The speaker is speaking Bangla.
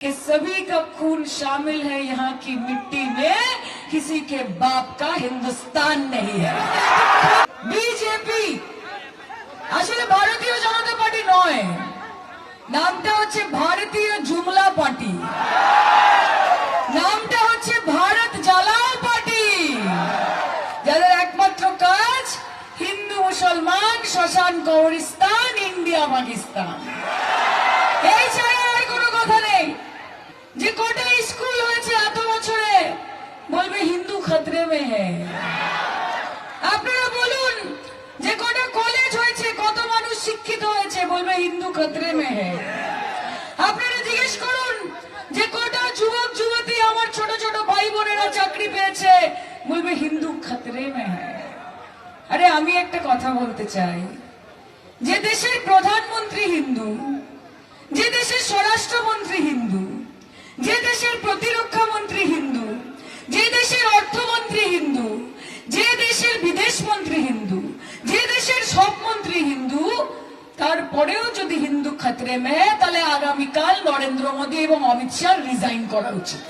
कि सभी का खून शामिल है यहाँ की मिट्टी में, किसी के बाप का हिंदुस्तान नहीं है। बीजेपी আসলে ভারতীয় জনতা পার্টি নয়, নামটা হচ্ছে ভারতীয় জুমলা পার্টি, নামটা হচ্ছে ভারত জ্বালাও পার্টি, যাদের একমাত্র কাজ হিন্দু মুসলমান শ্মশান কবরস্থান ইন্ডিয়া পাকিস্তান, এই ছাড়া আর কোনো কথা নেই। যে কোটা স্কুল হয়েছে এত বছরে বলবে হিন্দু খতরে মে হ্যায়। আপনারা বলুন যে কোটা কলেজ হয়েছে, কত মানুষ শিক্ষিত হয়েছে, বলবে হিন্দু খতরে মে হ্যায়। আপনারা জিজ্ঞেস করুন যে কোটা যুবক যুবতী আমার ছোট ছোট ভাই বোনেরা চাকরি পেয়েছে, বলবে হিন্দু খতরে মে হ্যায়। আরে আমি একটা কথা বলতে চাই, যে দেশের প্রধানমন্ত্রী হিন্দু, যে দেশের স্বরাষ্ট্রমন্ত্রী হিন্দু, যে দেশের প্রতিরক্ষা মন্ত্রী হিন্দু, যে দেশের অর্থমন্ত্রী হিন্দু, যে দেশের বিদেশ মন্ত্রী হিন্দু, যে দেশের সব মন্ত্রী হিন্দু, তারপরেও যদি হিন্দু খতরে মে, তাহলে আগামীকাল নরেন্দ্র মোদী এবং অমিত শাহ রিজাইন করা উচিত।